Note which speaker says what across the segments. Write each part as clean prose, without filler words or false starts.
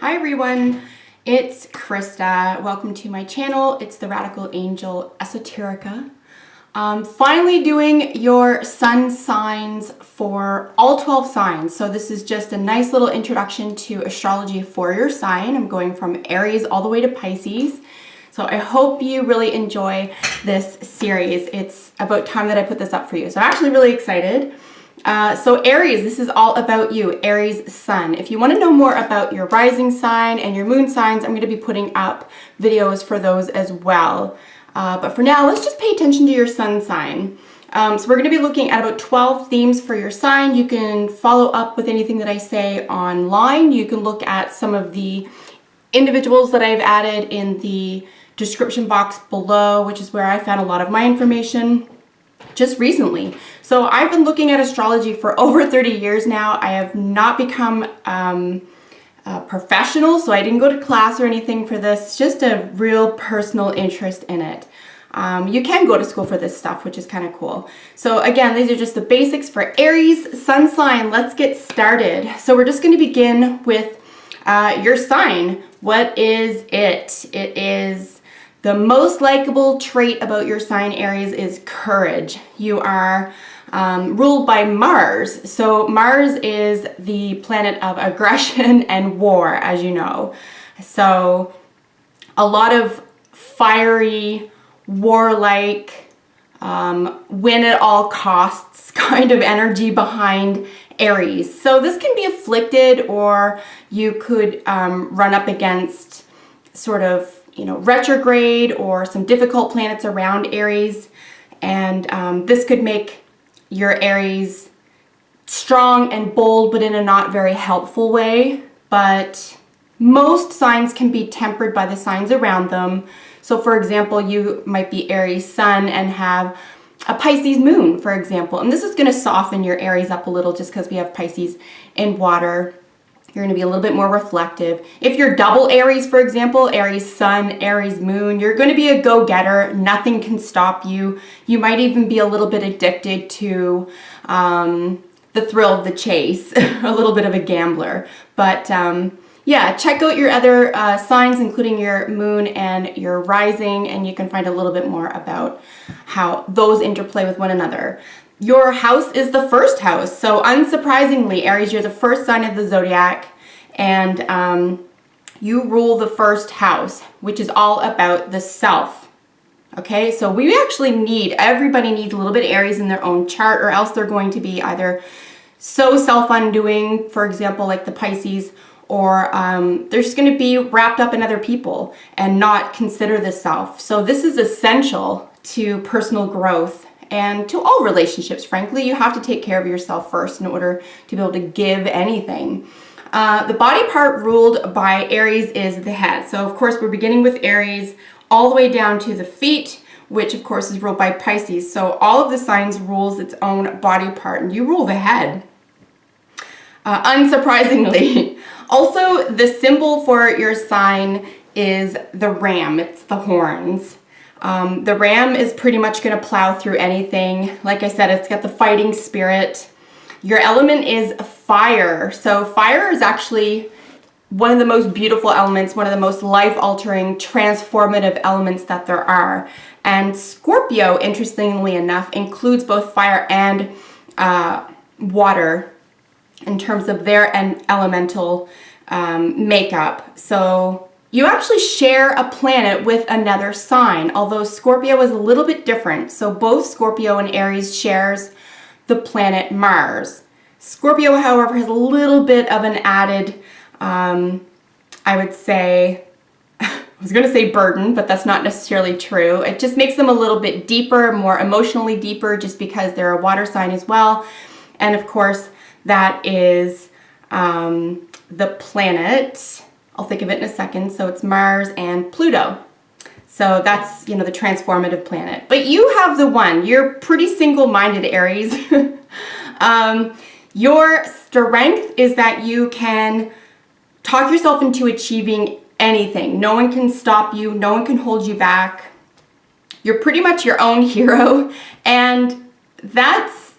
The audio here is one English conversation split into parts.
Speaker 1: Hi everyone, it's Krista. Welcome to my channel. It's the Radical Angel Esoterica. Finally doing your sun signs for all 12 signs. So this is just a nice little introduction to astrology for your sign. I'm going from Aries all the way to Pisces. So I hope you really enjoy this series. It's about time that I put this up for you. So I'm actually really excited. So Aries, this is all about you, Aries sun. If you want to know more about your rising sign and your moon signs, I'm going to be putting up videos for those as well. But for now, let's just pay attention to your sun sign. So we're going to be looking at about 12 themes for your sign. You can follow up with anything that I say online. You can look at some of the individuals that I've added in the description box below, which is where I found a lot of my information just recently. So I've been looking at astrology for over 30 years now. I have not become a professional, so I didn't go to class or anything for this. It's just a real personal interest in it. You can go to school for this stuff, which is kind of cool. So again, these are just the basics for Aries sun sign. Let's get started. So we're just going to begin with your sign. What is it? It is the most likable trait about your sign, Aries, is courage. You are ruled by Mars. So Mars is the planet of aggression and war, as you know. So a lot of fiery, warlike, win at all costs kind of energy behind Aries. So this can be afflicted, or you could run up against sort of retrograde or some difficult planets around Aries, and this could make your Aries strong and bold, but in a not very helpful way. But most signs can be tempered by the signs around them. So for example, you might be Aries sun and have a Pisces moon, for example, and this is going to soften your Aries up a little just because we have Pisces in water. You're going to be a little bit more reflective. If you're double Aries, for example, Aries sun, Aries moon, you're going to be a go-getter. Nothing can stop you. You might even be a little bit addicted to the thrill of the chase, a little bit of a gambler. But yeah, check out your other signs, including your moon and your rising, and you can find a little bit more about how those interplay with one another. Your house is the first house. So unsurprisingly, Aries, you're the first sign of the zodiac, and you rule the first house, which is all about the self. Okay, so we actually everybody needs a little bit of Aries in their own chart, or else they're going to be either so self-undoing, for example, like the Pisces, or they're just going to be wrapped up in other people and not consider the self. So this is essential to personal growth and to all relationships, frankly. You have to take care of yourself first in order to be able to give anything. The body part ruled by Aries is the head. So of course we're beginning with Aries all the way down to the feet, which of course is ruled by Pisces. So all of the signs rules its own body part, and you rule the head. Unsurprisingly. Also, the symbol for your sign is the ram. It's the horns. The ram is pretty much going to plow through anything. Like I said, it's got the fighting spirit. Your element is fire. So fire is actually one of the most beautiful elements, one of the most life-altering, transformative elements that there are. And Scorpio, interestingly enough, includes both fire and water in terms of their elemental makeup. So you actually share a planet with another sign, although Scorpio is a little bit different. So both Scorpio and Aries shares the planet Mars. Scorpio, however, has a little bit of an added, I would say, I was going to say burden, but that's not necessarily true. It just makes them a little bit deeper, more emotionally deeper, just because they're a water sign as well. And of course, that is the planet. I'll think of it in a second. So it's Mars and Pluto. So that's, the transformative planet. But you have the one. You're pretty single-minded, Aries. Your strength is that you can talk yourself into achieving anything. No one can stop you. No one can hold you back. You're pretty much your own hero. And that's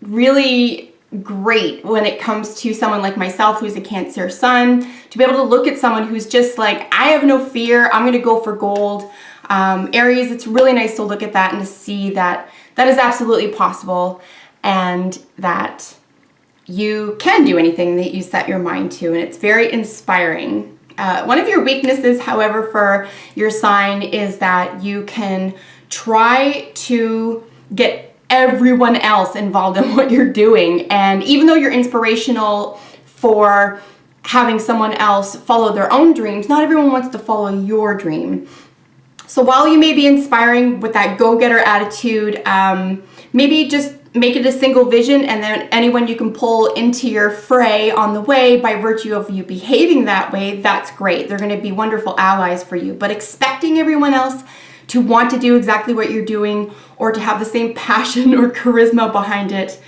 Speaker 1: really great when it comes to someone like myself who's a Cancer sun, to be able to look at someone who's just like, I have no fear, I'm going to go for gold. Aries, it's really nice to look at that and to see that that is absolutely possible and that you can do anything that you set your mind to, and it's very inspiring. One of your weaknesses, however, for your sign is that you can try to get everyone else involved in what you're doing. And even though you're inspirational for having someone else follow their own dreams, not everyone wants to follow your dream. So while you may be inspiring with that go-getter attitude, maybe just make it a single vision, and then anyone you can pull into your fray on the way by virtue of you behaving that way, that's great. They're going to be wonderful allies for you. But expecting everyone else to want to do exactly what you're doing or to have the same passion or charisma behind it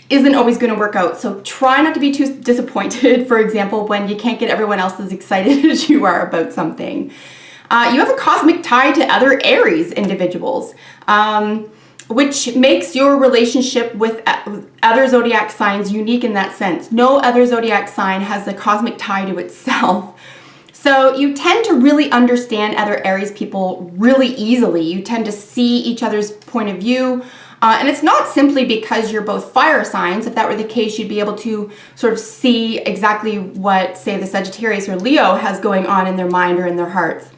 Speaker 1: isn't always going to work out. So try not to be too disappointed, for example, when you can't get everyone else as excited as you are about something. You have a cosmic tie to other Aries individuals, which makes your relationship with other zodiac signs unique in that sense. No other zodiac sign has a cosmic tie to itself. So you tend to really understand other Aries people really easily. You tend to see each other's point of view. And it's not simply because you're both fire signs. If that were the case, you'd be able to sort of see exactly what, say, the Sagittarius or Leo has going on in their mind or in their hearts.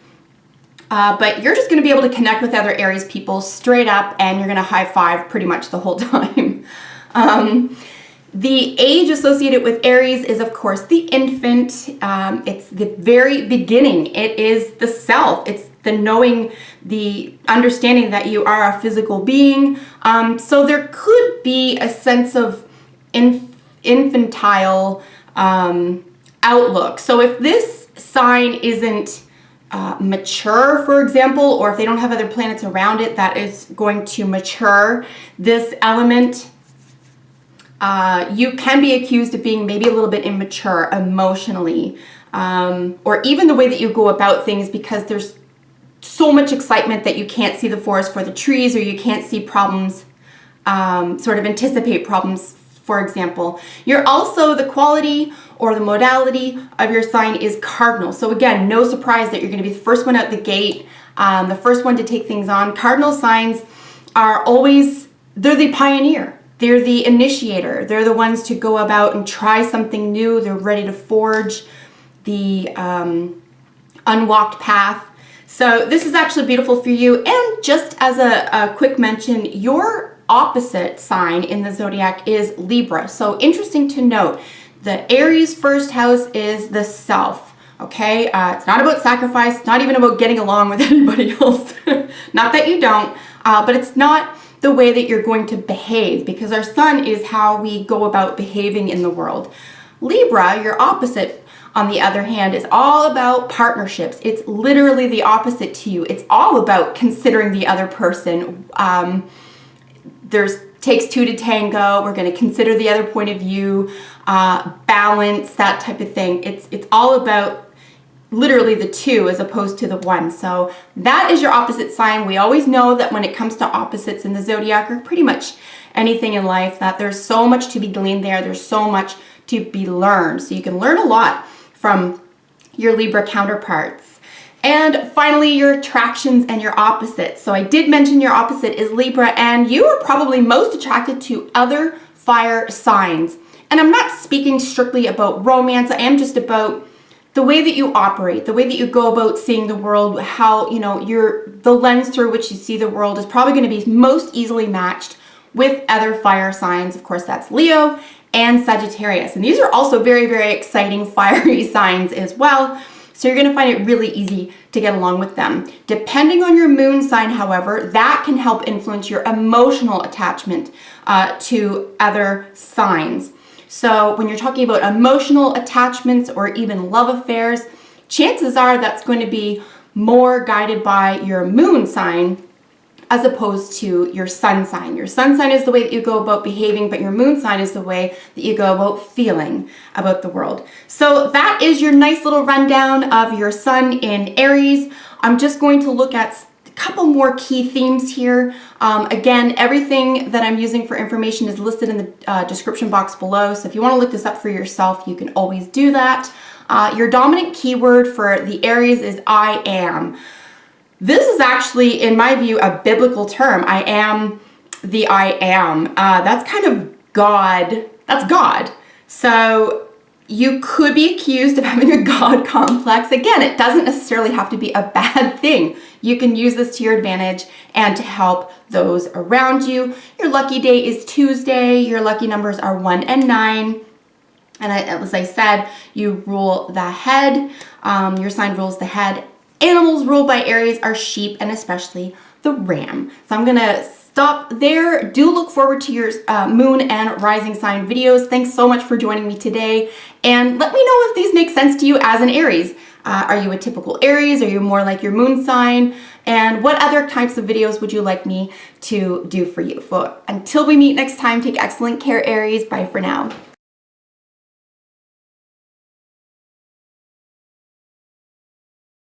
Speaker 1: But you're just going to be able to connect with other Aries people straight up, and you're going to high five pretty much the whole time. The age associated with Aries is, of course, the infant. It's the very beginning. It is the self. It's the knowing, the understanding that you are a physical being. So there could be a sense of infantile outlook. So if this sign isn't mature, for example, or if they don't have other planets around it that is going to mature this element, you can be accused of being maybe a little bit immature emotionally, or even the way that you go about things, because there's so much excitement that you can't see the forest for the trees, or you can't see problems, sort of anticipate problems, for example. You're also, the quality or the modality of your sign is cardinal. So again, no surprise that you're going to be the first one out the gate, the first one to take things on. Cardinal signs are always, they're the pioneer. They're the initiator. They're the ones to go about and try something new. They're ready to forge the unwalked path. So this is actually beautiful for you. And just as a quick mention, your opposite sign in the zodiac is Libra. So interesting to note, the Aries first house is the self. Okay, it's not about sacrifice, not even about getting along with anybody else. Not that you don't, but it's not the way that you're going to behave, because our sun is how we go about behaving in the world. Libra, your opposite, on the other hand, is all about partnerships. It's literally the opposite to you. It's all about considering the other person. There's takes two to tango. We're going to consider the other point of view, balance, that type of thing. It's all about literally the two as opposed to the one. So that is your opposite sign. We always know that when it comes to opposites in the zodiac, or pretty much anything in life, that there's so much to be gleaned there. There's so much to be learned. So you can learn a lot from your Libra counterparts. And finally, your attractions and your opposites. So I did mention your opposite is Libra, and you are probably most attracted to other fire signs. And I'm not speaking strictly about romance. I am just about the way that you operate, the way that you go about seeing the world, how, you know, the lens through which you see the world is probably going to be most easily matched with other fire signs. Of course, that's Leo and Sagittarius. And these are also very, very exciting fiery signs as well. So you're going to find it really easy to get along with them. Depending on your moon sign, however, that can help influence your emotional attachment to other signs. So when you're talking about emotional attachments or even love affairs, chances are that's going to be more guided by your moon sign as opposed to your sun sign. Your sun sign is the way that you go about behaving, but your moon sign is the way that you go about feeling about the world. So that is your nice little rundown of your sun in Aries. I'm just going to look at couple more key themes here. Again, everything that I'm using for information is listed in the description box below. So if you want to look this up for yourself, you can always do that. Your dominant keyword for the Aries is I am. This is actually, in my view, a biblical term. I am the I am. That's kind of God. That's God. So you could be accused of having a God complex. Again, it doesn't necessarily have to be a bad thing. You can use this to your advantage and to help those around you. Your lucky day is Tuesday. Your lucky numbers are 1 and 9. And as I said, you rule the head. Your sign rules the head. Animals ruled by Aries are sheep and especially the ram. So I'm going to stop there. Do look forward to your moon and rising sign videos. Thanks so much for joining me today. And let me know if these make sense to you as an Aries. Are you a typical Aries? Are you more like your moon sign? And what other types of videos would you like me to do for you? Until we meet next time, take excellent care, Aries. Bye for now.